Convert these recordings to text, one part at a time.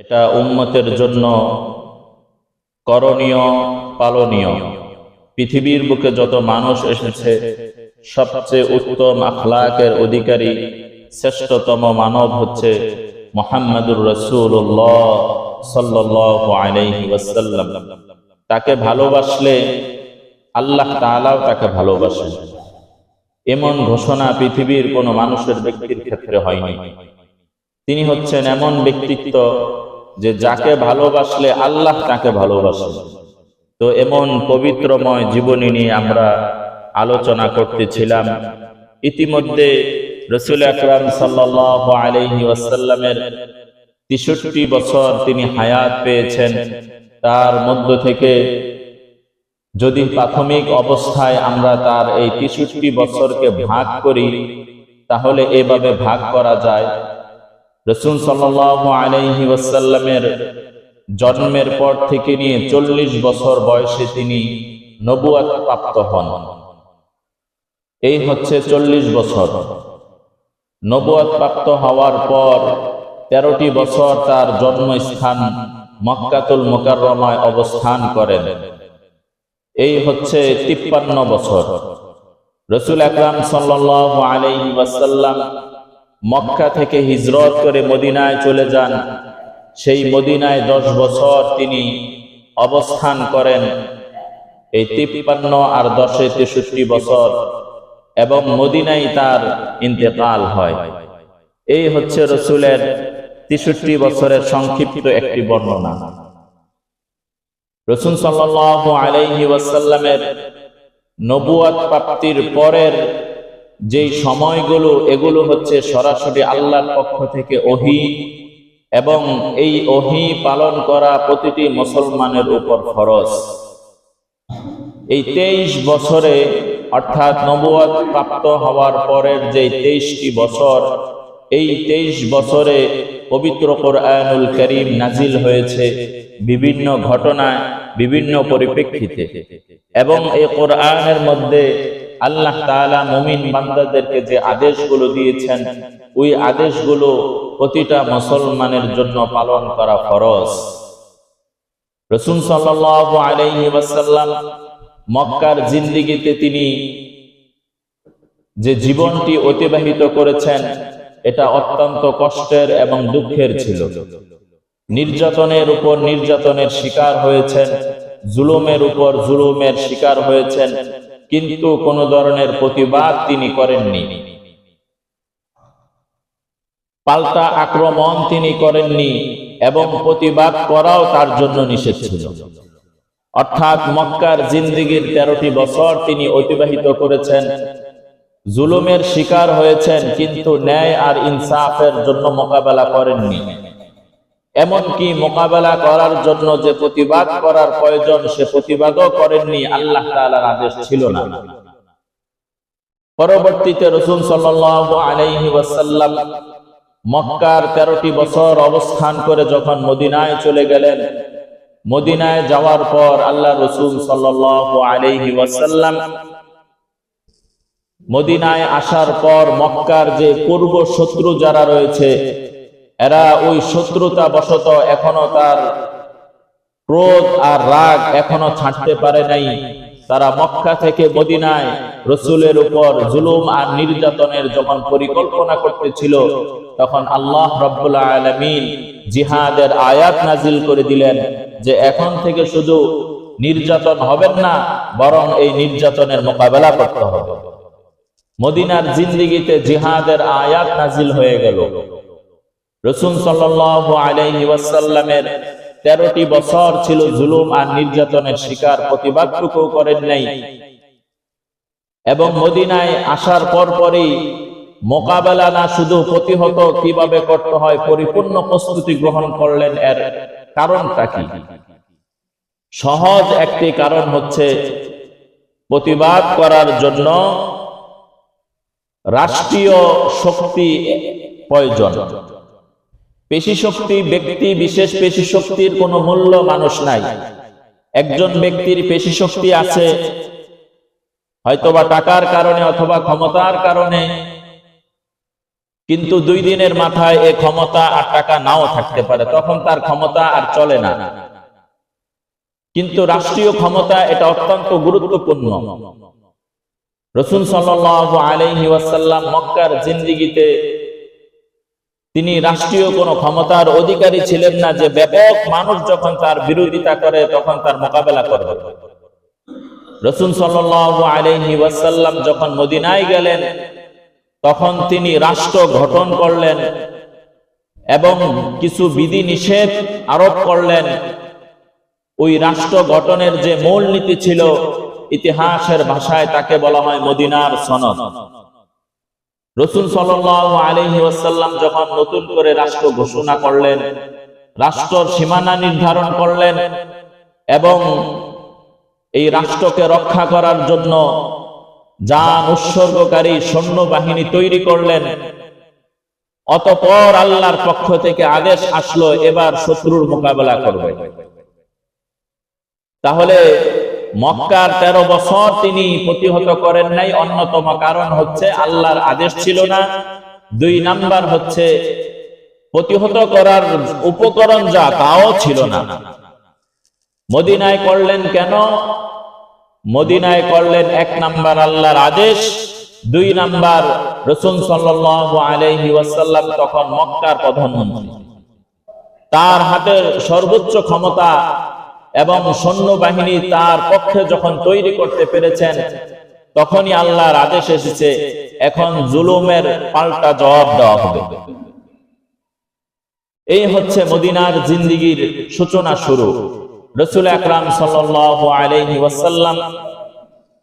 এটা উম্মতের জন্য করণীয়, পালনীয়। পৃথিবীর বুকে যত মানুষ এসেছে, সবচেয়ে উত্তম আখলাকের অধিকারী শ্রেষ্ঠতম মানব হচ্ছে মুহাম্মাদুর রাসূলুল্লাহ সাল্লাল্লাহু আলাইহি ওয়াসাল্লাম। তাকে ভালোবাসলে আল্লাহ তাআলাও তাকে ভালোবাসেন। এমন ঘোষণা পৃথিবীর কোন মানুষের ব্যক্তির ক্ষেত্রে হয়নি। তিনি হচ্ছেন এমন ব্যক্তিত্ব যে যাকে ভালোবাসলে আল্লাহ তাকে ভালোবাসেন। তো এমন পবিত্রময় জীবনী নিয়ে আমরা আলোচনা করতেছিলাম। ইতিমধ্যে রাসূল আকরাম সাল্লাল্লাহু আলাইহি ওয়াসাল্লামের ৬৩ বছর তিনি হায়াত পেয়েছেন। তার মধ্য থেকে যদি প্রাথমিক অবস্থায় আমরা তার এই ৬৩ বছরকে ভাগ করি, তাহলে এভাবে ভাগ করা যায়। রাসূল সাল্লাল্লাহু আলাইহি ওয়াসাল্লামের জন্মের পর থেকে নিয়ে ৪০ বছর বয়সে তিনি নবুয়ত প্রাপ্ত হন। এই হচ্ছে ৪০ বছর। নবুয়ত প্রাপ্ত হওয়ার পর ১৩টি বছর তার জন্মস্থান মক্কাতুল মুকাররমায় অবস্থান করেন। এই হচ্ছে ৫৩ বছর। রাসূল আকরাম সাল্লাল্লাহু আলাইহি ওয়াসাল্লাম মক্কা থেকে হিজরত করে মদিনায় চলে যান। সেই মদিনায় ১০ বছর তিনি অবস্থান করেন। এই ৫৩ আর ১০-এ ৬৩ বছর, এবং মদিনায় তার ইন্তেকাল হয়। এই হচ্ছে রাসূলের ৬৩ বছরের সংক্ষিপ্ত একটি বর্ণনা। রাসূল সাল্লাল্লাহু আলাইহি ওয়াসাল্লামের নবুয়ত প্রাপ্তির পরের যেই সময়গুলো, এগুলো হচ্ছে সরাসরি আল্লাহর পক্ষ থেকে ওহী, এবং এই ওহী পালন করা প্রতিটি মুসলমানের উপর ফরজ। এই ২৩ বছরে, অর্থাৎ নবুয়ত প্রাপ্ত হওয়ার পরের যে ২৩টি বছর, এই ২৩ বছরে পবিত্র কোরআনুল কারীম নাজিল হয়েছে বিভিন্ন ঘটনায়, বিভিন্ন পরিপ্রেক্ষিতে। এবং এই কোরআনের মধ্যে আল্লাহ তাআলা মুমিন বান্দাদেরকে যে আদেশগুলো দিয়েছেন, ওই আদেশগুলো প্রতিটা মুসলমানের জন্য পালন করা ফরজ। রাসূল সাল্লাল্লাহু আলাইহি ওয়াসাল্লাম মক্কার জিন্দেগিতে তিনি যে জীবনটি অতিবাহিত করেছেন, এটা অত্যন্ত কষ্টের এবং দুঃখের ছিল। নির্যাতনের উপর নির্যাতনের শিকার হয়েছেন, জুলুমের উপর জুলুমের শিকার হয়েছেন, কিন্তু কোন ধরনের প্রতিবাদ তিনি করেননি। পাল্টা আক্রমণ তিনি করেননি, এবং প্রতিবাদ করাও তার জন্য নিষেধ ছিল। অর্থাৎ মক্কার জিন্দেগির ১৩টি বছর তিনি অতিবাহিত করেছেন, জুলুমের শিকার হয়েছেন, কিন্তু ন্যায় আর ইনসাফের জন্য মোকাবেলা করেননি। এমনকি মোকাবেলা করার জন্য যে প্রতিবাদ করার প্রয়োজন, সে প্রতিবাদও করেননি। আল্লাহ তাআলার আদেশ ছিল না। পরবর্তীতে রাসূল সাল্লাল্লাহু আলাইহি ওয়াসাল্লাম মক্কার ১৩টি বছর অবস্থান করে যখন মদিনায় চলে গেলেন, মদিনায় যাওয়ার পর আল্লাহ রাসূল সাল্লাল্লাহু আলাইহি ওয়াসাল্লাম মদিনায় আসার পর মক্কার যে পূর্ব শত্রু যারা রয়েছে, এরা ওই শত্রুতা বশত এখনো তার ক্রোধ আর রাগ এখনো ছাড়তে পারে নাই। তারা মক্কা থেকে মদিনায় রাসূলের উপর জুলুম আর নির্যাতনের যখন পরিকল্পনা করতেছিল, তখন আল্লাহ রাব্বুল আলামিন জিহাদের আয়াত নাজিল করে দিলেন যে এখন থেকে শুধু নির্যাতন হবেন না, বরং এই নির্যাতনের মোকাবেলা করতে হবে। মদিনার জিন্দেগিতে জিহাদের আয়াত নাজিল হয়ে গেল। রাসূল সাল্লাল্লাহু আলাইহি ওয়াসাল্লামের ১৩টি বছর ছিল জুলুম আর নির্যাতনের শিকার, প্রতিবাদটুকু করেন নাই। এবং মদিনায় আসার পরপরই মোকাবেলা না, শুধু প্রতিহত কিভাবে করতে হয় পরিপূর্ণ প্রস্তুতি গ্রহণ করলেন। এর কারণটা কি? সহজ একটি কারণ হচ্ছে, প্রতিবাদ করার জন্য রাষ্ট্রীয় শক্তি প্রয়োজন। পেশি শক্তি, ব্যক্তি বিশেষ পেশি শক্তির কোনো মূল্য মানুষ নাই। একজন ব্যক্তির পেশি শক্তি আছে, হয়তোবা টাকার কারণে অথবা ক্ষমতার কারণে, কিন্তু 2 দিনের মাথায় এই ক্ষমতা আর টাকা নাও থাকতে পারে, তখন তার ক্ষমতা আর চলে না। কিন্তু রাষ্ট্রীয় ক্ষমতা এটা অত্যন্ত গুরুত্বপূর্ণ। রাসূল সাল্লাল্লাহু আলাইহি ওয়াসাল্লাম মক্কার জিন্দেগিতে তিনি রাষ্ট্রীয় কোনো ক্ষমতার অধিকারী ছিলেন না যে ব্যাপক মানুষ যখন তার বিরোধিতা করে তখন তার মোকাবেলা করবে। রাসূল সাল্লাল্লাহু আলাইহি ওয়াসাল্লাম যখন মদিনায় গেলেন তখন তিনি রাষ্ট্র গঠন করলেন এবং কিছু বিধি নিষেধ আরোপ করলেন। ওই রাষ্ট্র গঠনের যে মূল নীতি ছিল, ইতিহাসের ভাষায় তাকে বলা হয় মদিনার সনদ। রাসূল সাল্লাল্লাহু আলাইহি ওয়াসাল্লাম যখন নতুন করে রাষ্ট্র ঘোষণা করলেন, রাষ্ট্রের সীমানা নির্ধারণ করলেন এবং এই রাষ্ট্রকে রক্ষা করার জন্য জান উৎসর্গকারী সৈন্যবাহিনী তৈরি করলেন, অতঃপর আল্লাহর পক্ষ থেকে আদেশ আসলো এবার শত্রুর মোকাবেলা করবে। তাহলে মক্কার 13 বছর তিনি প্রতিহত করেন নাই। অন্যতম কারণ হচ্ছে আল্লাহর আদেশ ছিল না। 2 নাম্বার হচ্ছে প্রতিহত করার উপকরণ যা তাও ছিল না। মদিনায় করলেন কেন? মদিনায় করলেন 1 নাম্বার আল্লাহর আদেশ, 2 নাম্বার রাসূল সাল্লাল্লাহু আলাইহি ওয়াসাল্লাম তখন মক্কার প্রধানমন্ত্রী। তার হাতের সর্বোচ্চ ক্ষমতা এবং সৈন্যবাহিনী তার পক্ষে যখন তৈরি করতে পেরেছেন তখনই আল্লাহর আদেশ এসেছে, এখন জুলুমের পাল্টা জবাব দেওয়া হবে। এই হচ্ছে মদিনার জিন্দেগির সূচনা শুরু। রাসূল আকরাম সাল্লাল্লাহু আলাইহি ওয়াসাল্লাম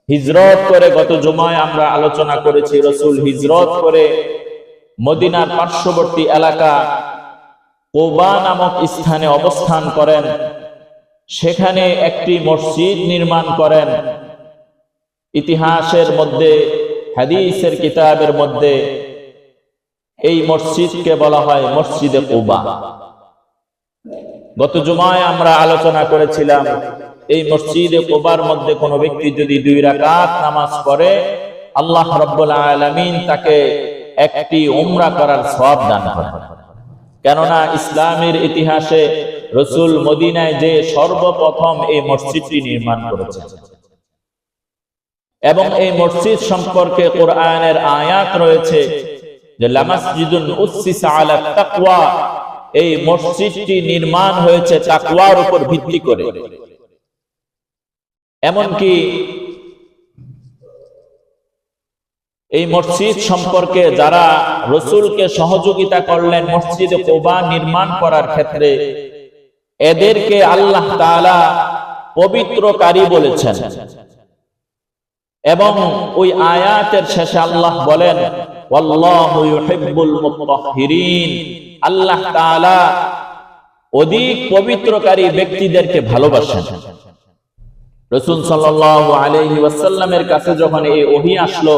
হিজরত করে, গত জুমায় আমরা আলোচনা করেছি, রাসূল হিজরত করে মদিনার পার্শ্ববর্তী এলাকা কুবা নামক স্থানে অবস্থান করেন। সেখানে একটি মসজিদ নির্মাণ করেন। ইতিহাসের মধ্যে, হাদিসের কিতাবের মধ্যে এই মসজিদকে বলা হয় মসজিদে কুবা। গত জুমায় আমরা আলোচনা করেছিলাম এই মসজিদে কুবার মধ্যে কোনো ব্যক্তি যদি 2 রাকাত নামাজ পড়ে আল্লাহ রাব্বুল আলামিন তাকে একটি উমরা করার সওয়াব দান করেন। কেননা ইসলামের ইতিহাসে রাসূল মদিনায় যে সর্বপ্রথম এই মসজিদটি নির্মাণ করেছেন এবং এই মসজিদ সম্পর্কে কোরআনের আয়াত রয়েছে যে লামাসজিদুন উসসিসা আলা তাকওয়া, এই মসজিদটি নির্মাণ হয়েছে তাকওয়ার উপর ভিত্তি করে। এমনকি এই মসজিদ সম্পর্কে যারা রাসূলকে সহযোগিতা করলেন মসজিদে কুবা নির্মাণ করার ক্ষেত্রে, এদেরকে আল্লাহ তাআলা পবিত্রকারী বলেছেন এবং ওই আয়াতের শেষে আল্লাহ বলেন ওয়াল্লাহু ইউহিব্বুল মুতাহহিরিন, আল্লাহ তাআলা অধিক পবিত্রকারী ব্যক্তিদেরকে ভালোবাসেন। রাসূল সাল্লাল্লাহু আলাইহি ওয়াসাল্লামের কাছে যখন এই ওহী আসলো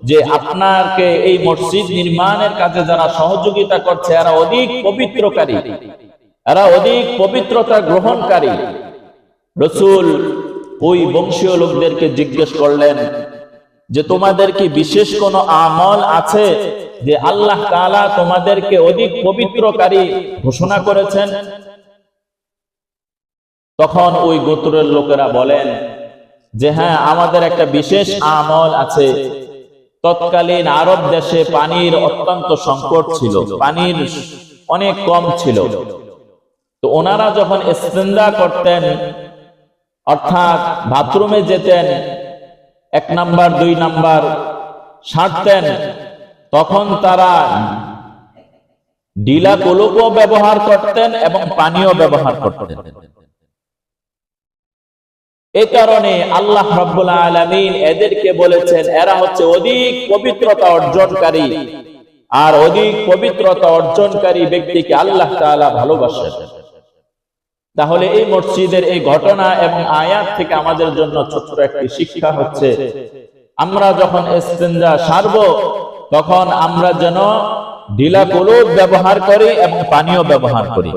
যে আপনাকে এই মসজিদ নির্মাণের কাজে যারা সহযোগিতা করছে এরা অধিক পবিত্রকারী, এরা অধিক পবিত্রতা গ্রহণকারী, রাসূল ওই বংশীয় লোকদেরকে জিজ্ঞেস করলেন যে তোমাদের কি বিশেষ কোনো আমল আছে যে আল্লাহ তাআলা তোমাদেরকে অধিক পবিত্রকারী ঘোষণা করেছেন? তখন ওই গোত্রের লোকেরা বলেন যে হ্যাঁ, আমাদের একটা বিশেষ আমল আছে। তৎকালীন আরব দেশে পানির অত্যন্ত সংকট ছিল, পানির অনেক কম ছিল। তো ওনারা যখন ইস্তেনজা করতেন অর্থাৎ বাথরুমে যেতেন, 1 নাম্বার 2 নাম্বার সারতেন, তখন তারা ঢিলা কলুকও ব্যবহার করতেন এবং পানিও ব্যবহার করতেন। এই কারণে আল্লাহ রাব্বুল আলামিন এদেরকে বলেছেন এরা হচ্ছে অধিক পবিত্রতা অর্জনকারী, আর অধিক পবিত্রতা অর্জনকারী ব্যক্তিকে আল্লাহ তাআলা ভালোবাসেন। তাহলে এই মসজিদের এই ঘটনা এবং আয়াত থেকে আমাদের জন্য ছোট্ট একটি শিক্ষা হচ্ছে, আমরা যখন ইস্তেনজা সারব তখন আমরা যেন ঢিলা কলুক ব্যবহার করি এবং পানিও ব্যবহার করি।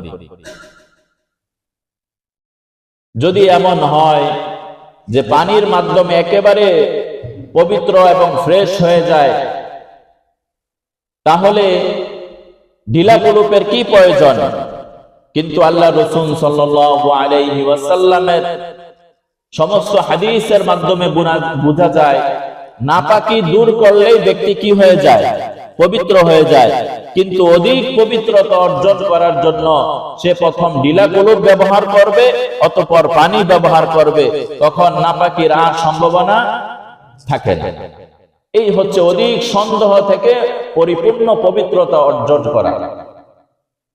যদি এমন হয় যে পানির মাধ্যমে একেবারে পবিত্র এবং ফ্রেশ হয়ে যায়, তাহলে ঢিলা কলুপের কি প্রয়োজন? কিন্তু আল্লাহ রাসূল সাল্লাল্লাহু আলাইহি ওয়াসাল্লামের সমস্ত হাদিসের মাধ্যমে বোঝা যায় নাপাকি দূর করলেই ব্যক্তি কি হয়ে যায়? পবিত্র হয়ে যায়। কিন্তু অধিক পবিত্রতা অর্জন করার জন্য সে প্রথম ঢিলা কলুপ ব্যবহার করবে, অতঃপর পানি ব্যবহার করবে, তখন নাপাকির আর সম্ভাবনা থাকে না। এই হচ্ছে অধিক সন্দেহ থেকে পরিপূর্ণ পবিত্রতা অর্জন করা।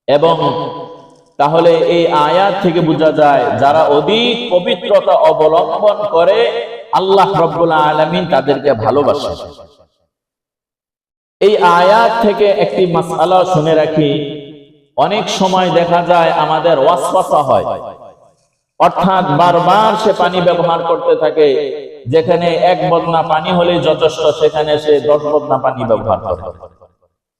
এবং তাহলে এই আয়াত থেকে বোঝা যায় যারা অধিক পবিত্রতা অবলম্বন করে আল্লাহ রাব্বুল আলামিন তাদেরকে ভালোবাসেন। এই আয়াত থেকে একটি মাসআলা শুনে রাখি, অনেক সময় দেখা যায় আমাদের ওয়াসওয়াসা হয়, অর্থাৎ বারবার সে পানি ব্যবহার করতে থাকে, যেখানে এক বদনা পানি হলেই যথেষ্ট সেখানে সে 10 বদনা পানি ব্যবহার করে।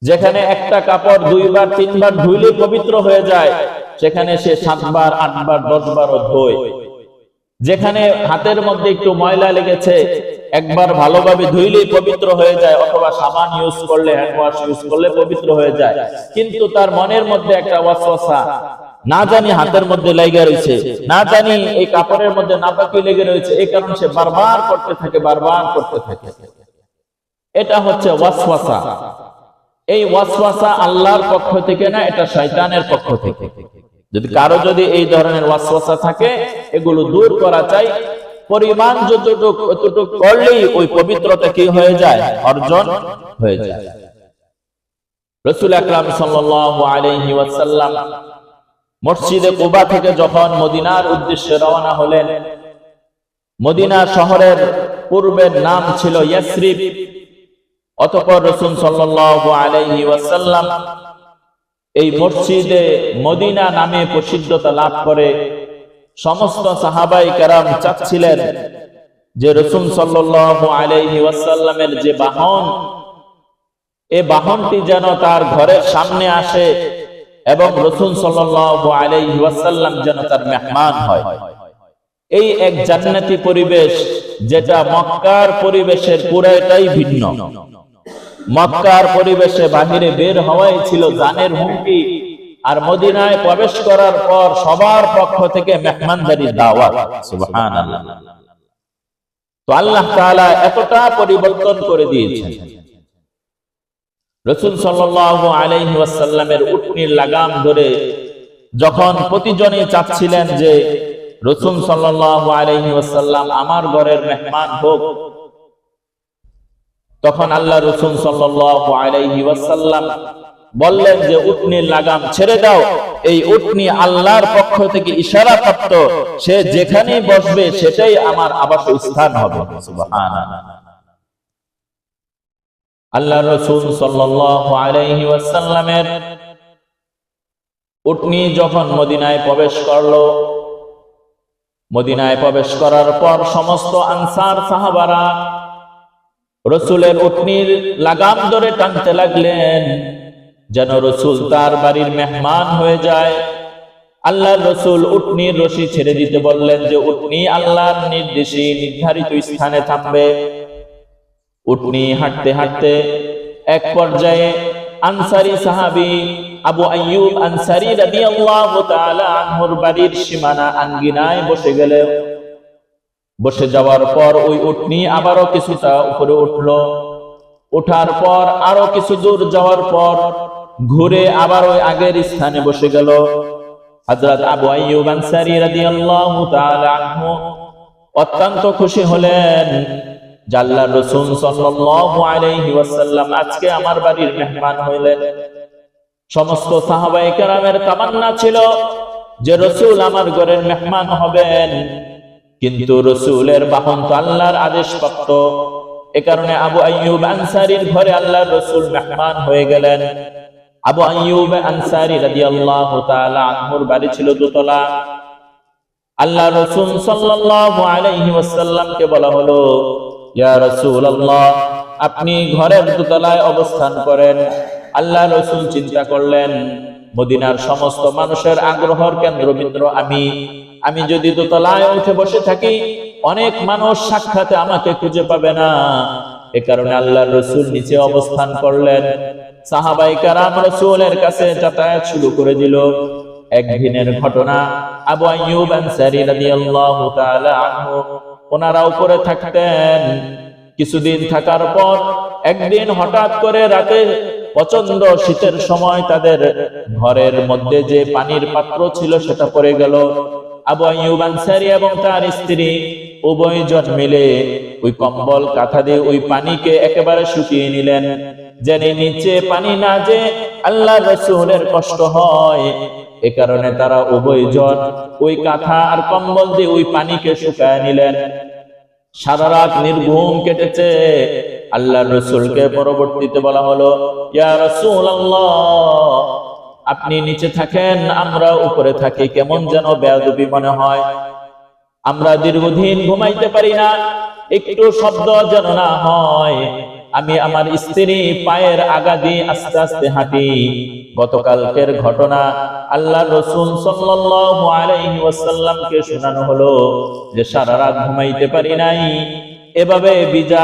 যেখানে একটা কাপড় 2 বার 3 বার ধুইলে পবিত্র হয়ে যায় সেখানে সে 7 বার 8 বার 10 বারও ধোয়। যেখানে হাতের মধ্যে একটু ময়লা লেগেছে একবার ভালোভাবে ধুইলেই পবিত্র হয়ে যায়, অথবা সাবান ইউজ করলে, হ্যান্ড ওয়াশ ইউজ করলে পবিত্র হয়ে যায়। কিন্তু তার মনের মধ্যে একটা ওয়াসওয়াসা, না জানি হাতের মধ্যে লেগে রয়েছে, না জানি এই কাপড়ের মধ্যে নাপাকি লেগে রয়েছে, এই কারণে সে বারবার করতে থাকে, বারবার করতে থাকে। এটা হচ্ছে ওয়াসওয়াসা। এই ওয়াসওয়াসা আল্লাহর পক্ষ থেকে না, এটা শয়তানের পক্ষ থেকে। যদি কারো এই ধরনের ওয়াসওয়াসা থাকে, এগুলো দূর করা চাই। পরিমাণ যতটুকু করলেই ওই পবিত্রতা কি হয়ে যায়? অর্জন হয়ে যায়। রাসূল আকরাম সাল্লাল্লাহু আলাইহি ওয়াসাল্লাম মসজিদে কুবা থেকে যখন মদিনার উদ্দেশ্যে রওনা হলেন, মদিনা শহরের পূর্বের নাম ছিল ইয়াসরিব। অতঃপর রাসূল সাল্লাল্লাহু আলাইহি ওয়াসাল্লাম এই মসজিদে মদিনা নামে প্রসিদ্ধতা লাভ করে সমস্ত সাহাবায়ে কেরাম চাচ্ছিলেন যে রাসূল সাল্লাল্লাহু আলাইহি ওয়াসাল্লামের যে বাহন, এই বাহনটি যেন তার ঘরের সামনে আসে এবং রাসূল সাল্লাল্লাহু আলাইহি ওয়াসাল্লাম যেন তার মেহমান হয়। এই এক জান্নাতি পরিবেশ, যেটা মক্কার পরিবেশের পুরোটাই ভিন্ন। মক্কার পরিবেশে বাহিরে বের হওয়াই ছিল জানের হুমকি, আর মদিনায় প্রবেশ করার পর সবার পক্ষ থেকে মেহমানদারির দাওয়াত। সুবহানাল্লাহ। তো আল্লাহ তাআলা এতটা পরিবর্তন করে দিয়েছেন। রাসূল সাল্লাল্লাহু আলাইহি ওয়াসাল্লামের উটনির লাগাম ধরে যখন প্রতিজনে চাচ্ছিলেন যে রাসূল সাল্লাল্লাহু আলাইহি ওয়াসাল্লাম আমার ঘরের মেহমান হোক, তখন আল্লাহ রাসূল সাল্লাল্লাহু আলাইহি ওয়াসাল্লাম বললেন যে উটনির লাগাম ছেড়ে দাও। এই উটনি আল্লাহর পক্ষ থেকে ইশারা প্রাপ্ত, সে যেখানে বসবে সেটাই আমার আবাসস্থান হবে। সুবহানাল্লাহ। আল্লাহ রাসূল সাল্লাল্লাহু আলাইহি ওয়াসাল্লামের উটনি যখন মদিনায় প্রবেশ করলো, মদিনায় প্রবেশ করার পর সমস্ত আনসার সাহাবারা রাসূলের উটনির লাগাম ধরে টানতে লাগলেন যেন রাসূল তার বাড়ির মেহমান হয়ে যায়। আল্লাহর রাসূল উটনির রশি ছেড়ে দিতে বললেন যে উটনি আল্লাহর নির্দেশে নির্ধারিত স্থানে থামবে। উটনি হাঁটতে হাঁটতে এক পর্যায়ে আনসারী সাহাবী আবু আইয়ুব আনসারী রাদিয়াল্লাহু তাআলা আনহুর বাড়ির সীমানা আঙ্গিনায় বসে গেল। বসে যাওয়ার পর ওই উটনি আবারও কিছুটা উপরে উঠলো। ওঠার পর আরো কিছু দূর যাওয়ার পর ঘুরে আবার ওই আগের স্থানে বসে গেল। হযরত আবু আইয়ুব আনসারী রাদিয়াল্লাহু তাআলা আনহু অত্যন্ত খুশি হলেন যে আল্লাহর রাসূল সাল্লাল্লাহু আলাইহি ওয়াসাল্লাম আজকে আমার বাড়ির মেহমান হইলেন। সমস্ত সাহাবায়ে কেরামের তামান্না ছিল যে রাসূল আমার ঘরের মেহমান হবেন, কিন্তু রাসূলের বাহন তো আল্লাহর আদেশপ্রাপ্ত। এ কারণে আবু আইয়ুব আনসারীর ঘরে আল্লাহর রাসূল মেহমান হয়ে গেলেন। আবু আইয়ুব আনসারী রাদিয়াল্লাহু তাআলা আনহুর বাড়ি ছিল দোতলা। আল্লাহর রাসূল সাল্লাল্লাহু আলাইহি ওয়াসাল্লামকে বলা হলো, ইয়া রাসূলুল্লাহ, আপনি ঘরের দোতলায় অবস্থান করেন। আল্লাহর রাসূল চিন্তা করলেন মদিনার সমস্ত মানুষের আগ্রহের কেন্দ্রবিন্দু আমি যদি দোতলায় উঠে বসে থাকি অনেক মানুষ সাক্ষাতে আমাকে খুঁজে পাবে না। এ কারণে আল্লাহর রাসূল নিচে অবস্থান করলেন। সাহাবায়ে কেরাম রাসূলের কাছে যাতায়াত শুরু করে দিল। একদিনের ঘটনা, আবু আইয়ুব আনসারী রাদিয়াল্লাহু তাআলা আনহু ওনারা উপরে থাকতেন। কিছুদিন থাকার পর একদিন হঠাৎ করে রাতে প্রচন্ড শীতের সময় তাদের ঘরের মধ্যে যে পানির পাত্র ছিল সেটা পড়ে গেল। আবু আইয়ুব আনসারী এবং তার স্ত্রী উভয়জন মিলে ওই কম্বল কাঁথা দিয়ে ওই পানিকে একেবারে শুকিয়ে নিলেন, যেন নিচে পানি না যে আল্লাহর রাসূলের কষ্ট হয়। এ কারণে তারা উভয়জন ওই কাঁথা আর কম্বল দিয়ে ওই পানিকে শুকায় নিলেন। সারা রাত নির্ঘুম কেটেছে। আল্লাহর রাসূলকে পরবর্তীতে বলা হলো, ইয়া রাসূলুল্লাহ, আপনি নিচে থাকেন, আমরা উপরে থাকি, কেমন যেন বেয়াদবি মনে হয়। আমরা দীর্ঘদিন ঘুমাইতে পারি না, একটু শব্দ যেন না হয়। আমি আমার স্ত্রী পায়ের আগা দিয়ে আস্তে আস্তে হাঁটি। গতকালকের ঘটনা আল্লাহর রাসূল সাল্লাল্লাহু আলাইহি ওয়াসাল্লামকে শোনানো হলো যে সারা রাত ঘুমাইতে পারি নাই, এভাবে ভিজা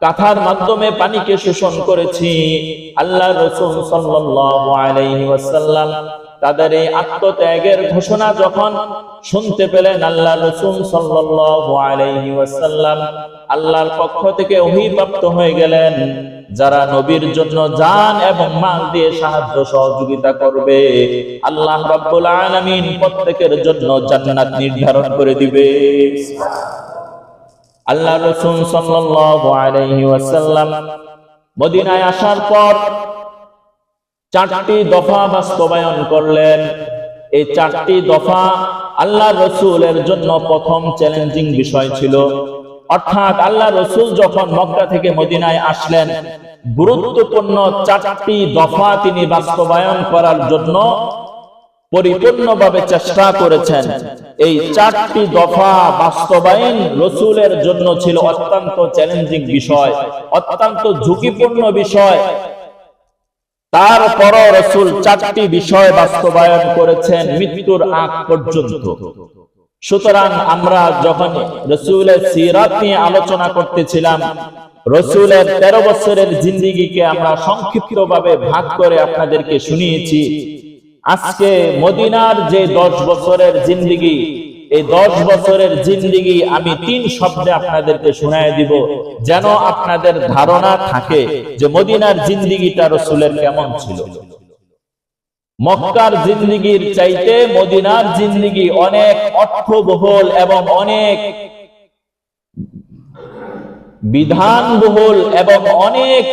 কাঁথার মাধ্যমে পানিকে শোষণ করেছি। আল্লাহর রাসূল সাল্লাল্লাহু আলাইহি ওয়াসাল্লাম তাদের এই আত্মত্যাগের ঘোষণা যখন শুনতে পেলেন, আল্লাহর রাসূল সাল্লাল্লাহু আলাইহি ওয়াসাল্লাম আল্লাহর পক্ষ থেকে ওহীপ্রাপ্ত হয়ে গেলেন, যারা নবীর জন্য জান এবং মাল দিয়ে সাহায্য সহযোগিতা করবে আল্লাহ রাব্বুল আলামিন প্রত্যেকের জন্য জান্নাত নির্ধারণ করে দিবে। আল্লাহর রাসূল সাল্লাল্লাহু আলাইহি ওয়াসাল্লাম মদিনায় আসার পর 4টি দফা বাস্তবায়ন করলেন। এই 4টি দফা আল্লাহর রাসূলের জন্য প্রথম চ্যালেঞ্জিং বিষয় ছিল। অর্থাৎ আল্লাহর রাসূল যখন মক্কা থেকে মদিনায় আসলেন, গুরুত্বপূর্ণ 4টি দফা তিনি বাস্তবায়ন করার জন্য পরিপূর্ণভাবে চেষ্টা করেছেন। এই 4টি দফা বাস্তবায়ন রাসূলের জন্য ছিল অত্যন্ত চ্যালেঞ্জিং বিষয়, অত্যন্ত ঝুঁকিপূর্ণ বিষয়। তারপরও রাসূল 4টি বিষয় বাস্তবায়ন করেছেন মৃত্যুর আগ পর্যন্ত। সুতরাং আমরা যখন রাসূলের সিরাত নিয়ে আলোচনা করতেছিলাম, রাসূলের 13 বছরের জিন্দেগিকে আমরা সংক্ষিপ্তভাবে ভাগ করে আপনাদেরকে শুনিয়েছি। আজকে মদিনার যে 10 বছরের জিন্দেগি, এই 10 বছরের জিন্দেগি আমি 3 শব্দে আপনাদেরকে শোনায় দিব, যেন আপনাদের ধারণা থাকে যে মদিনার জিন্দেগিটা রাসূলের কেমন ছিল। মক্কার জিন্দেগির চাইতে মদিনার জিন্দেগি অনেক অর্থবহুল এবং অনেক বিধানবহুল এবং অনেক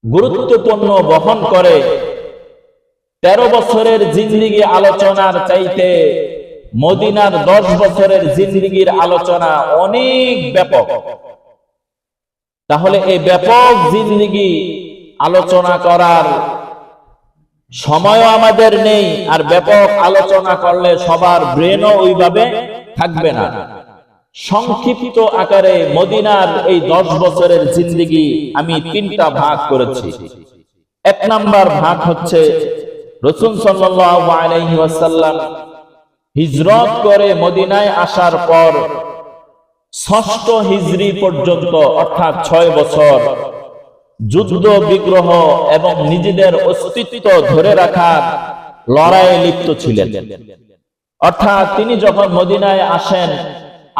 গুরুত্বপূর্ণ বহন করে। 13 বছরের জিন্দেগি আলোচনার চাইতে মদিনার 10 বছরের জিন্দেগির আলোচনা অনেক ব্যাপক। তাহলে এই ব্যাপক জিন্দেগি আলোচনা করার সময়ও আমাদের নেই, আর ব্যাপক আলোচনা করলে সবার ব্রেনও ওইভাবে থাকবে না। সংক্ষিপ্ত আকারে মদিনার এই 10 বছরের জিন্দেগি আমি 3টা ভাগ করেছি। 1 নাম্বার ভাগ হচ্ছে রাসূল সাল্লাল্লাহু আলাইহি ওয়াসাল্লাম হিজরত করে মদিনায় আসার পর 6ষ্ঠ হিজরি পর্যন্ত, অর্থাৎ 6 বছর যুদ্ধ বিগ্রহ এবং নিজেদের অস্তিত্ব ধরে রাখার লড়াইয়ে লিপ্ত ছিলেন। অর্থাৎ তিনি যখন মদিনায় আসেন,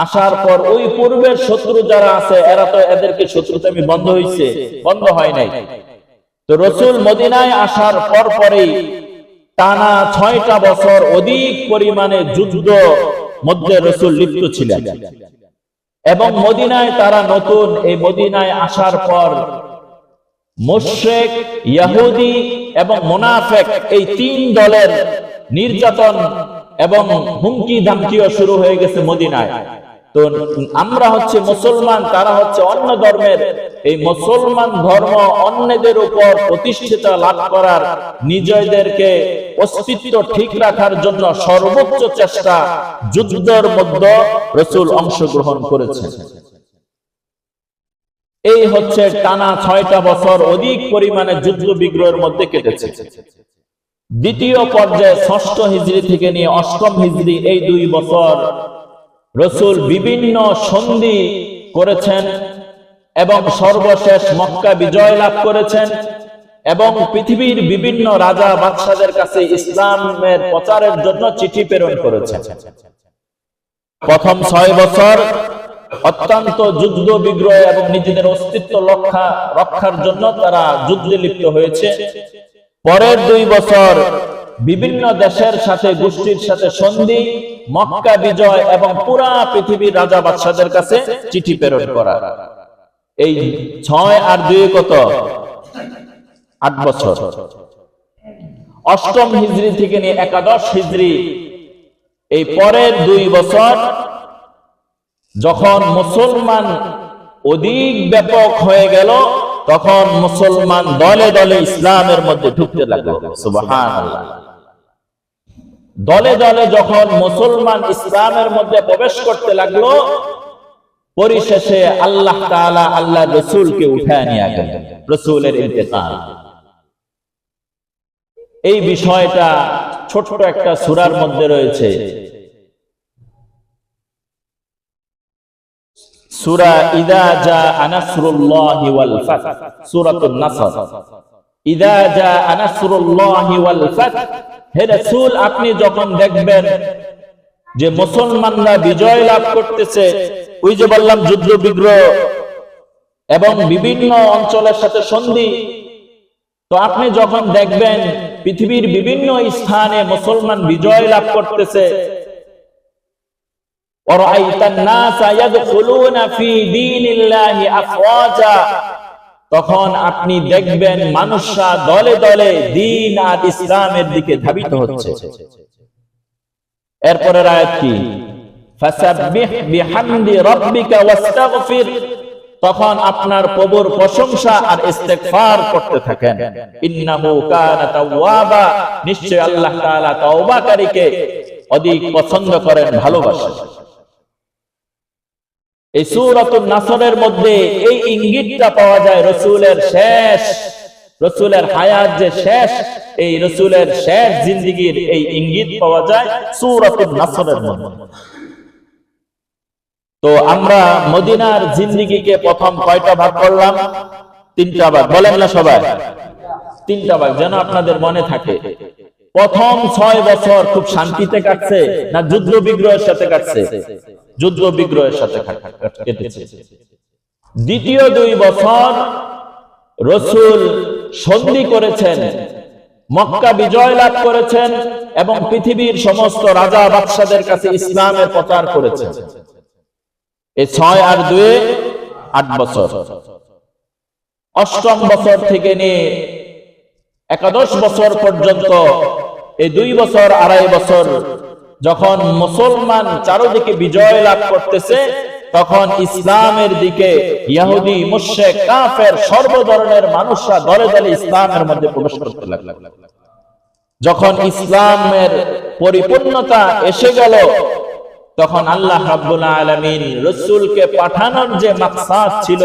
আসার পর ওই পূর্বের শত্রু যারা আছে এরা তো এদেরকে শত্রুতামি বন্ধ হয়েছে, বন্ধ হয় নাই। তো রাসূল মদিনায় আসার পরেই টানা 6টা বছর অধিক পরিমাণে যুদ্ধ মধ্যে রাসূল লিপ্ত ছিলেন। এবং মদিনায় তারা নতুন, এই মদিনায় আসার পর মুশরিক, ইহুদি এবং মুনাফিক এই 3 দলের নির্যাতন এবং হুমকি ধামকিও শুরু হয়ে গেছে মদিনায়। তো আমরা হচ্ছে মুসলমান, তারা হচ্ছে অন্য ধর্মের। এই মুসলমান ধর্ম অন্যদের উপর প্রতিষ্ঠিত লাভ করার, নিজেদেরকে অস্তিত্ব ঠিক রাখার জন্য সর্বোচ্চ চেষ্টা যুদ্ধের মধ্যে রাসূল অংশগ্রহণ করেছেন। এই হচ্ছে টানা 6টা বছর অধিক পরিমাণে যুদ্ধ বিগ্রহের মধ্যে কেটেছে। দ্বিতীয় পর্যায়ে 6ষ্ঠ হিজরি থেকে নিয়ে 8ম হিজরি এই 2 বছর রাসূল বিভিন্ন সন্ধি করেছেন এবং সর্বশেষ মক্কা বিজয় লাভ করেছেন এবং পৃথিবীর বিভিন্ন রাজা বাদশাদের কাছে ইসলামের প্রচারের জন্য চিঠি প্রেরণ করেছেন। প্রথম 6 বছর অত্যন্ত যুদ্ধ বিগ্রহ এবং নিজেদের অস্তিত্ব রক্ষার জন্য তারা যুদ্ধে লিপ্ত হয়েছে। পরের 2 বছর বিভিন্ন দেশের সাথে গোষ্ঠীর সাথে সন্ধি, মক্কা বিজয় এবং পুরা পৃথিবীর রাজা বাদশাদের কাছে চিঠি প্রেরণ করা। এই 6 আর 2 কত? 8 বছর। অষ্টম হিজরি থেকে নিয়ে একাদশ হিজরি এই পরের 2 বছর যখন মুসলমান অধিক ব্যাপক হয়ে গেল, তখন মুসলমান দলে দলে ইসলামের মধ্যে ঢুকতে লাগলো। সুবহানাল্লাহ। দলে দলে যখন মুসলমান ইসলামের মধ্যে প্রবেশ করতে লাগলো, পরিশেষে আল্লাহ তাআলা আল্লাহর রাসূলকে উঠায় নিয়ে গেলেন, রাসূলের ইন্তেকাল। এই বিষয়টা ছোট একটা সূরার মধ্যে রয়েছে, সূরা ইযা জাআ নাসরুল্লাহি ওয়াল ফাত, সূরাতুন নাসর। ইযা জাআ নাসরুল্লাহি ওয়াল ফাত, হে রাসূল আপনি যখন দেখবেন যে মুসলমানরা বিজয় লাভ করতেছে, ওই যে বললাম যুদ্ধ বিগ্রহ এবং বিভিন্ন অঞ্চলের সাথে সন্ধি, তো আপনি যখন দেখবেন পৃথিবীর বিভিন্ন স্থানে মুসলমান বিজয় লাভ করতেছে, তখন আপনি দেখবেন মানুষরা দলে দলে দ্বীন আর ইসলামের দিকে ধাবিত হচ্ছে। এরপরের আয়াত কি? ফাসাব্বিহ বিহামদি রাব্বিকা ওয়াস্তাগফির, তখন আপনার প্রভুর প্রশংসা আর ইস্তেগফার করতে থাকেন। ইন্নাহু কানা তাওয়াবা, নিশ্চয় আল্লাহ তাআলা তওবাকারীকে অধিক পছন্দ করেন, ভালোবাসেন। এই সূরাতুন নাসরের মধ্যে এই ইঙ্গিতটা পাওয়া যায় রাসূলের হায়াত যে শেষ, এই রাসূলের শেষ জিন্দেগীর এই ইঙ্গিত পাওয়া যায় সূরাতুন নাসরের মধ্যে। তো আমরা মদিনার জিন্দেগীকে প্রথম কয়টা ভাগ করলাম? 3টা ভাগ। বলেন না সবাই? 3টা ভাগ, যেন আপনাদের মনে থাকে। প্রথম 6 বছর খুব শান্তিতে কাটছে না যুদ্ধ বিগ্রহের সাথে কাটছে? যুদ্ধ বিগ্রহের সাথে কেটেছে। দ্বিতীয় 2 বছর রাসূল সন্ধি করেছেন, মক্কা বিজয় লাভ করেছেন এবং পৃথিবীর সমস্ত রাজা বাদশাদের কাছে ইসলামের প্রচার করেছেন। এই 6 আর 2 8 বছর। অষ্টম বছর থেকে নিয়ে একাদশ বছর পর্যন্ত এই 2 বছর 2.5 বছর যখন মুসলমান চারদিকে বিজয় লাভ করতেছে, তখন ইসলামের দিকে ইহুদি, মুশরিক, কাফের সর্ব ধরনের মানুষরা দলে দলে ইসলামের মধ্যে প্রবেশ করতে লাগলো। যখন ইসলামের পরিপূর্ণতা এসে গেল, তখন আল্লাহ রাব্বুল আলামিন রাসূলকে পাঠানোর যে মাকসাদ ছিল,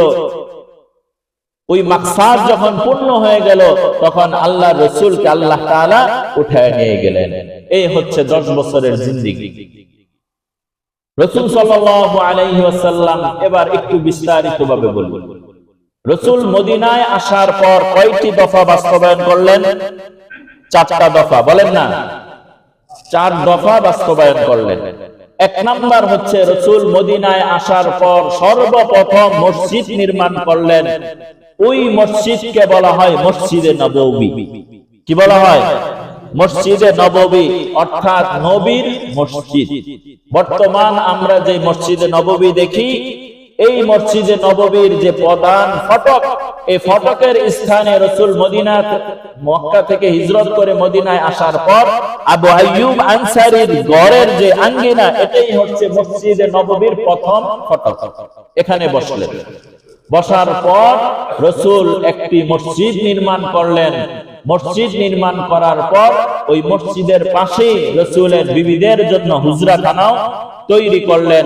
ওই মাকসাদ যখন পূর্ণ হয়ে গেল, তখন আল্লাহ রাসূলকে আল্লাহ তাআলা উঠায় নিয়ে গেলেন। এই হচ্ছে 10 বছরের জিন্দেগি। রাসূল সাল্লাল্লাহু আলাইহি ওয়াসাল্লাম এবার একটু বিস্তারিতভাবে বলবেন। রাসূল মদিনায় আসার পর কয়টি দফা বাস্তবায়ন করলেন? 4টা দফা। বলেন না? 4 দফা বাস্তবায়ন করলেন। 1 নাম্বার হচ্ছে রাসূল মদিনায় আসার পর সর্বপ্রথম মসজিদ নির্মাণ করলেন। ওই মসজিদকে বলা হয় মসজিদে নববী। কি বলা হয়? মসজিদে নববী, অর্থাৎ নবীর মসজিদ। বর্তমান আমরা যে মসজিদে নববী দেখি, এই মসজিদে নববীর যে প্রধান ফটক, এই ফটকের স্থানে রাসূল মক্কা থেকে হিজরত করে মদিনায় আসার পর আবু আইয়ুব আনসারীর ঘরের যে আঙ্গিনা, এটাই হচ্ছে মসজিদে নববীর প্রথম ফটক। এখানে বসলেন। বসার পর রাসূল একটি মসজিদ নির্মাণ করলেন। মসজিদ নির্মাণ করার পর ওই মসজিদের পাশে রাসূলের বিবিদের জন্য হুজরাখানাও তৈরি করলেন।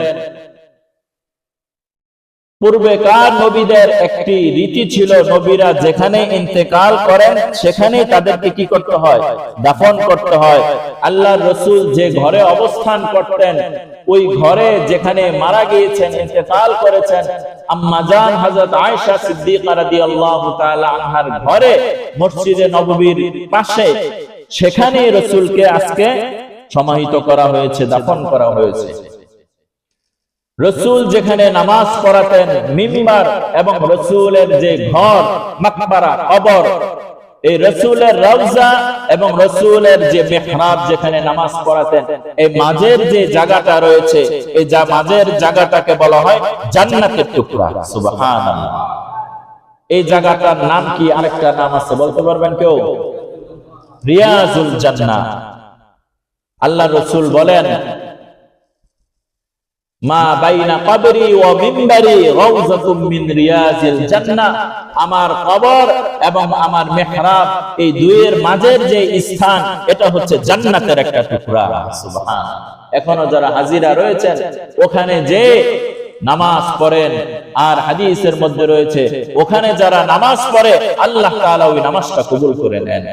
পূর্বেকার নবীদের একটি রীতি ছিল, নবীরা যেখানে ইন্তেকাল করেন সেখানে তাদেরকে কি করতে হয়? দাফন করতে হয়। আল্লাহর রাসূল যে ঘরে অবস্থান করতেন, ওই ঘরে যেখানে মারা গিয়েছেন, ইন্তেকাল করেছেন, আম্মা জান হযরত আয়েশা সিদ্দিকা রাদিয়াল্লাহু তাআলা আনহার ঘরে মসজিদে নববীর পাশে, সেখানে রাসূলকে আজকে সমাহিত করা হয়েছে, দাফন করা হয়েছে। রাসূল যেখানে নামাজ পড়াতেন, মিম্বার এবং রাসূলের যে ঘর মাকবারা, কবর, এই রাসূলের রওজা এবং রাসূলের যে মিহরাব যেখানে নামাজ পড়াতেন, এই মাঝের যে জায়গাটা রয়েছে, এই মাঝের জায়গাটাকে বলা হয় জান্নাতের টুকরা। সুবহানাল্লাহ। এই জায়গাটার নাম কি? আরেকটা নাম আছে, বলতে পারবেন কেউ? রিয়াজুল জান্নাহ। আল্লাহ রাসূল বলেন, মা বাইনা কবরি ওয়া মিম্বারি রাউযাতুম মিন রিয়াজিল জান্নাহ, আমার কবর এবং আমার মিহরাব, এই দুইয়ের মাঝের যে স্থান, এটা হচ্ছে জান্নাতের একটা টুকরা। সুবহানাল্লাহ। এখনো যারা হাজিরা রয়েছেন ওখানে যে নামাজ পড়েন, আর হাদিসের মধ্যে রয়েছে ওখানে যারা নামাজ পড়ে আল্লাহ তাআলা ওই নামাজটা কবুল করে নেন।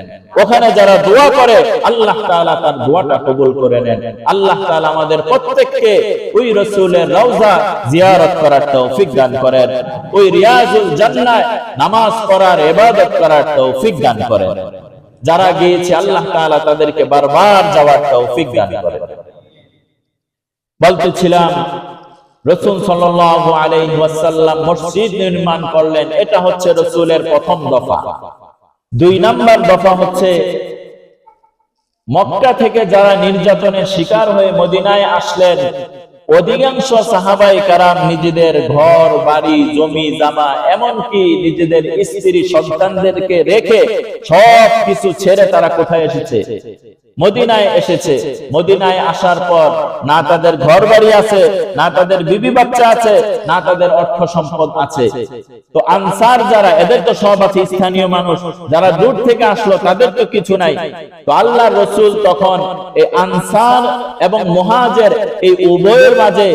ওখানে যারা দোয়া করে আল্লাহ তাআলা তার দোয়াটা কবুল করে নেন। আল্লাহ তাআলা আমাদের প্রত্যেককে ওই রাসূলের রওজা জিয়ারত করার তৌফিক দান করেন, ওই রিয়াজুল জান্নাহ নামাজ পড়ার ইবাদত করার তৌফিক দান করেন। যারা গিয়েছে আল্লাহ তাআলা তাদেরকে বারবার যাওয়ার তৌফিক দান করেন। বলতেছিলাম, রাসূল সাল্লাল্লাহু আলাইহি ওয়াসাল্লাম মসজিদ নির্মাণ করলেন, এটা হচ্ছে রাসূলের প্রথম দফা। 2 নাম্বার দফা হচ্ছে মক্কা থেকে যারা নির্যাতনের শিকার হয়ে মদিনায় আসলেন, অধিকাংশ সাহাবায়ে কেরাম নিজেদের ঘর বাড়ি জমি জামা এমনকি নিজেদের স্ত্রী সন্তানদেরকে রেখে সব কিছু ছেড়ে তারা কোথায় এসেছে? মদিনায় এসেছে। মদিনায় আসার পর না তাদের ঘর বাড়ি আছে, না তাদের বিবি বাচ্চা আছে, না তাদের অর্থ সম্পদ আছে। তো আনসার যারা, এদের তো সব আছে, স্থানীয় মানুষ যারা দূর থেকে আসলো তাদের তো কিছু নাই। তো আল্লাহর রাসূল তখন এই আনসার এবং মুহাজির এই উভয়ের মাঝে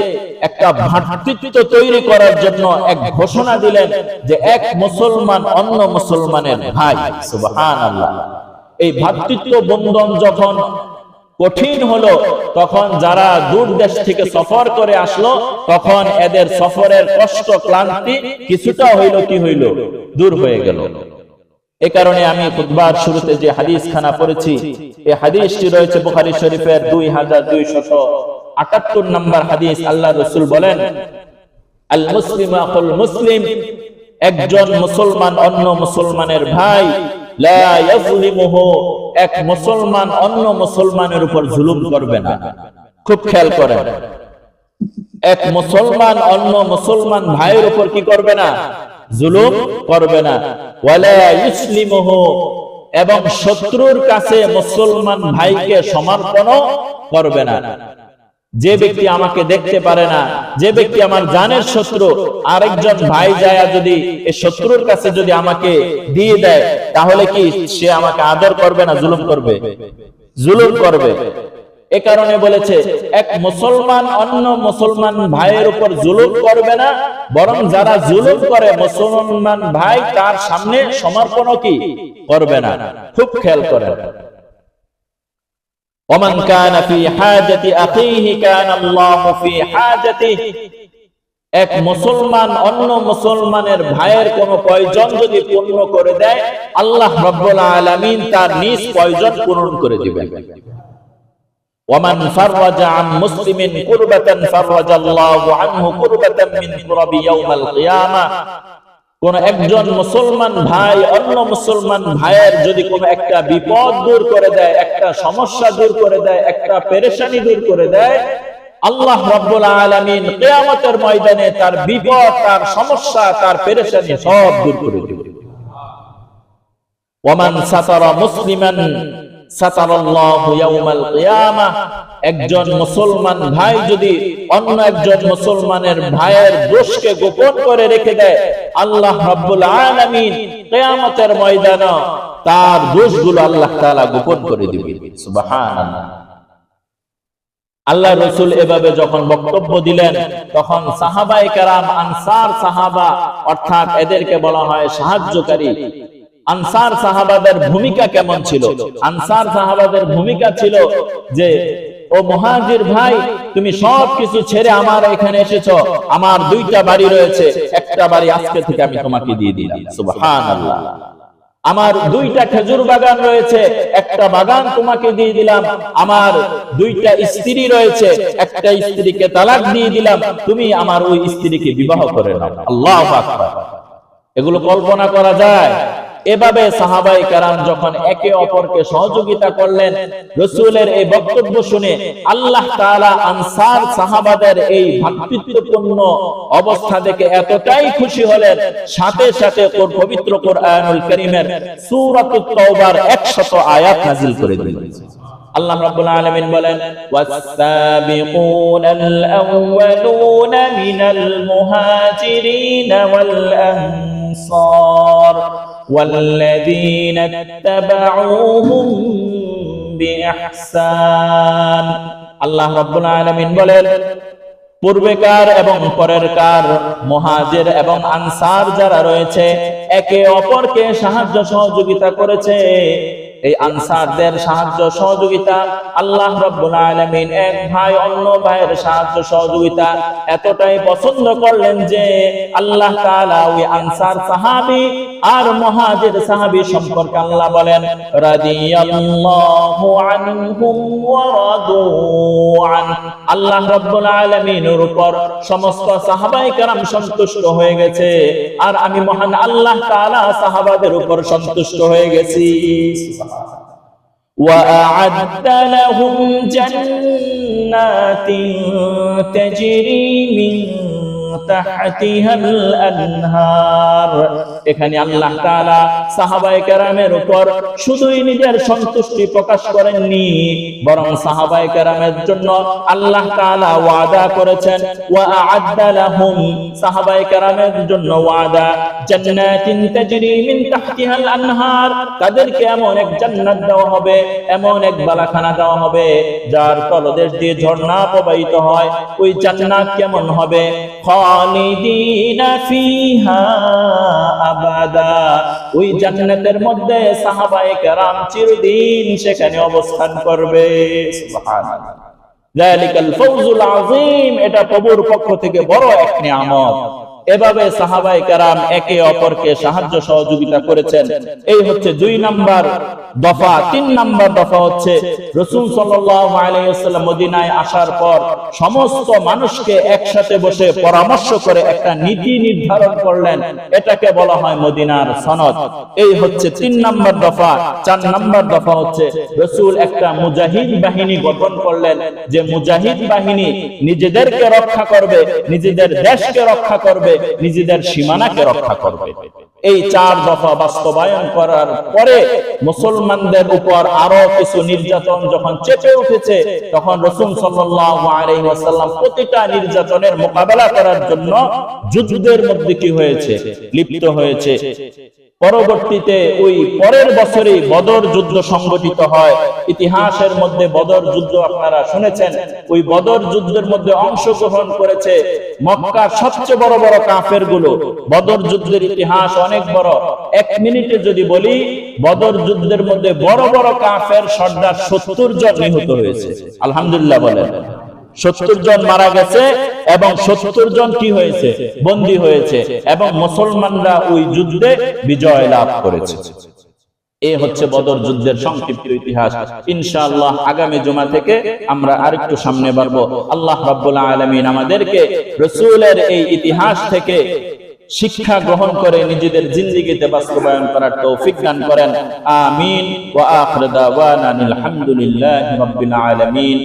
একটা ভ্রাতৃত্ব তৈরি করার জন্য এক ঘোষণা দিলেন যে এক মুসলমান অন্য মুসলমানের ভাই। সুবহানাল্লাহ। এই ভ্রাতৃত্ব বন্ধন যখন কঠিন হলো, তখন যারা দূর দেশ থেকে সফর করে আসলো, তখন এদের সফরের কষ্ট ক্লান্তি কিছুটা হইল কি হইল? দূর হয়ে গেল। এই কারণে আমি খুতবার শুরুতে যে হাদিস খানা পড়েছি, এই হাদিসটি রয়েছে বুখারী শরীফের 2278 নম্বর হাদিস। আল্লাহ রাসূল বলেন, আল মুসলিমু আখুল মুসলিম, একজন মুসলমান অন্য মুসলমানের ভাই, লা ইয়াজলিমুহু, এক মুসলমান অন্য মুসলমানের উপর জুলুম করবে না। খুব খেয়াল করেন, এক মুসলমান অন্য মুসলমান ভাইয়ের উপর কি করবে না? জুলুম করবে না। ওয়ালা ইসলিমুহু, এবং শত্রুর কাছে মুসলমান ভাইকে সমর্পণ করবে না। যে ব্যক্তি আমাকে দেখতে পারে না, যে ব্যক্তি আমার জানের শত্রু, আরেকজন ভাই যায় যদি এই শত্রুর কাছে যদি আমাকে দিয়ে দেয়, তাহলে কি সে আমাকে আদর করবে না জুলুম করবে? জুলুম করবে। এ কারণে বলেছে এক মুসলমান অন্য মুসলমান ভাইয়ের উপর জুলুম করবে না, বরং যারা জুলুম করে মুসলমান ভাই তার সামনে সমর্পণ কি করবে না। খুব খেয়াল করেন। ওমান কানা ফি হাজাতি আখিহি কানা আল্লাহু ফি হাজাতিহি, এক মুসলমান অন্য মুসলমানের ভাইয়ের কোন প্রয়োজন যদি পূর্ণ করে দেয়, আল্লাহ রাব্বুল আলামিন তার নিজ প্রয়োজন পূরণ করে দিবেন। ওয়ামান ফাররাজা আন মুসলিমিন কুরবাতান ফাররাজাল্লাহু আনহু কুরবাতান মিন কুরাবি ইয়াউমাল কিয়ামাহ, কোন একজন মুসলমান ভাই অন্য মুসলমান ভাইয়ের যদি কোন একটা বিপদ দূর করে দেয়, একটা সমস্যা দূর করে দেয়, একটা পেরেশানি দূর করে দেয়, আল্লাহ রাব্বুল আলামিন কিয়ামতের ময়দানে তার বিপদ, তার সমস্যা, তার পেরেশানি সব দূর করে দিবেন। ওয়ামান সাতারা মুসলিমান সাতারাল্লাহু ইয়াউমাল কিয়ামাহ, একজন মুসলমান ভাই যদি অন্য একজন মুসলমানের ভাইয়ের দোষকে গোপন করে রেখে দেয়, আল্লাহ রাব্বুল আলামিন কিয়ামতের ময়দানে তার দোষগুলো আল্লাহ তাআলা গোপন করে দিবেন। সুবহানাল্লাহ। আল্লাহ রসুল এভাবে যখন বক্তব্য দিলেন, তখন সাহাবায়ে কেরাম, আনসার সাহাবা, অর্থাৎ এদেরকে বলা হয় সাহায্যকারী। আনসার সাহাবাদের ভূমিকা কেমন ছিল? আনসার সাহাবাদের ভূমিকা ছিল যে, ও মুহাজির ভাই, তুমি সবকিছু ছেড়ে আমার এখানে এসেছো, আমার দুইটা বাড়ি রয়েছে, একটা বাড়ি আজকে থেকে আমি তোমাকে দিয়ে দিলাম। সুবহানাল্লাহ। আমার দুইটা খেজুর বাগান রয়েছে, একটা বাগান তোমাকে দিয়ে দিলাম। আমার দুইটা স্ত্রী রয়েছে, একটা স্ত্রীকে তালাক দিয়ে দিলাম, তুমি আমার ওই স্ত্রীকে বিবাহ করে নাও। আল্লাহু আকবার। এগুলো কল্পনা করা যায়? এভাবে সাহাবায়ে কেরাম যখন একে অপরকে সহযোগিতা করলেন, রাসূলের এই বক্তব্য শুনে আল্লাহ তাআলা আনসার সাহাবাদের এই ভ্রাতৃত্বপূর্ণ অবস্থা দেখে এতটাই খুশি হলেন, সাথে সাথে পবিত্র কোরআনুল কারীমের সূরাতুত তাওবার 100 আয়াত নাযিল করে দিলেন। আল্লাহ রাব্বুল আলামিন বলেন, ওয়াস-সাবিকুনাল আউওয়ালুনা মিনাল মুহাজিরিন ওয়াল আনসার والذين اتبعوهم بإحسان। আল্লাহ রাব্বুল আলামিন বলেন, পূর্বেকার এবং পরেরকার মুহাজির এবং আনসার যারা রয়েছে, একে অপরকে সাহায্য সহযোগিতা করেছে। এই আনসারদের সাহায্য সহযোগিতা আল্লাহ রাব্বুল আলামিন এক ভাই অন্য ভাইয়ের সাহায্য সহযোগিতা এতটাই পছন্দ করলেন যে আল্লাহ তাআলা ওই আনসার সাহাবী আর মুহাজির সাহাবী সম্পর্কে আল্লাহ বলেন, রাদিয়াল্লাহু আনহুম ওয়া রাদু আন। আল্লাহ রাব্বুল আলামিনের উপর সমস্ত সাহাবায়ে কেরাম সন্তুষ্ট হয়ে গেছে, আর আমি মহান আল্লাহ তাআলা সাহাবাদের উপর সন্তুষ্ট হয়ে গেছি। وأعد لهم جنات تجري من تحتها الأنهار। এখানে আল্লাহ তাআলা সাহাবায়ে কেরামের উপর শুধুই নিজের সন্তুষ্টি প্রকাশ করেননি, বরং সাহাবায়ে কেরামের জন্য আল্লাহ তাআলা ওয়াদা করেছেন, ওয়া আ'আদ্দা লাহুম, সাহাবায়ে কেরামের জন্য ওয়াদা, জান্নাতিন তাজরি মিন তাহতিহাল আনহার, তাদেরকে এমন এক জান্নাত দেওয়া হবে, এমন এক বালাখানা দেওয়া হবে যার তলদেশ দিয়ে ঝর্ণা প্রবাহিত হয়। ওই জান্নাত কেমন হবে? খালিদিনা ফিহা আবাদা। ওই জান্নাতের মধ্যে সাহাবায়ে কেরাম চিরদিন সেখানে অবস্থান করবে। সুবহানাল্লাহ। যালিকাল ফাওজুল আযীম। এটা প্রভুর পক্ষ থেকে বড় এক নিয়ামত। এভাবে সাহাবায়ে কেরাম একে অপরকে সাহায্য সহযোগিতা করেছেন। এই হচ্ছে 2 নাম্বার দফা। 3 নাম্বার দফা হচ্ছে রাসূল সাল্লাল্লাহু আলাইহি ওয়াসাল্লাম মদিনায় আসার পর সমস্ত মানুষকে একসাথে বসে পরামর্শ করে একটা নীতি নির্ধারণ করলেন, এটাকে বলা হয় মদিনার সনদ। এই হচ্ছে 3 নাম্বার দফা। 4 নাম্বার দফা হচ্ছে রাসূল একটা মুজাহিদ বাহিনী গঠন করলেন, যে মুজাহিদ বাহিনী নিজেদেরকে রক্ষা করবে, নিজেদের দেশকে রক্ষা করবে, নিজেদের সীমানাকে রক্ষা করবে। এই 4 দফা বাস্তবায়ন করার পরে মুসলমানদের উপর আরো কিছু নির্যাতন যখন চেপে উঠেছে, তখন রাসূল সাল্লাল্লাহু আলাইহি ওয়াসাল্লাম প্রতিটা নির্যাতনের মোকাবেলা করার জন্য যুদ্ধের মধ্যে কি হয়েছে? লিপ্ত হয়েছে। পরবর্তীতে ওই পরের বছরই বদর যুদ্ধ সংগঠিত হয়। ইতিহাসের মধ্যে বদর যুদ্ধ আপনারা শুনেছেন। ওই বদর যুদ্ধের মধ্যে অংশগ্রহণ করেছে মক্কার সবচেয়ে বড় বড় কাফের গুলো। বদর যুদ্ধের ইতিহাস অনেক বড়। 1 মিনিটে যদি বলি, বদর যুদ্ধের মধ্যে বড় বড় কাফের সর্দার 70 জন নিহত হয়েছে। আলহামদুলিল্লাহ বলেন। 70 জন মারা গেছে এবং 70 জন কি হয়েছে? বন্দী হয়েছে, এবং মুসলমানরা ওই যুদ্ধে বিজয় লাভ করেছে। এই হচ্ছে বদর যুদ্ধের সংক্ষিপ্ত ইতিহাস। ইনশাআল্লাহ আগামী জুমা থেকে আমরা আরেকটু সামনে বাড়বো। আল্লাহ রাব্বুল আলামিন আমাদেরকে রাসূলের এই ইতিহাস থেকে শিক্ষা গ্রহণ করে নিজেদের জিন্দেগিতে বাস্তবায়ন করার তৌফিক দান করেন। আমিন। ওয়া আখিরু দাওয়ানা আলহামদুলিল্লাহি রাব্বিল আলামিন।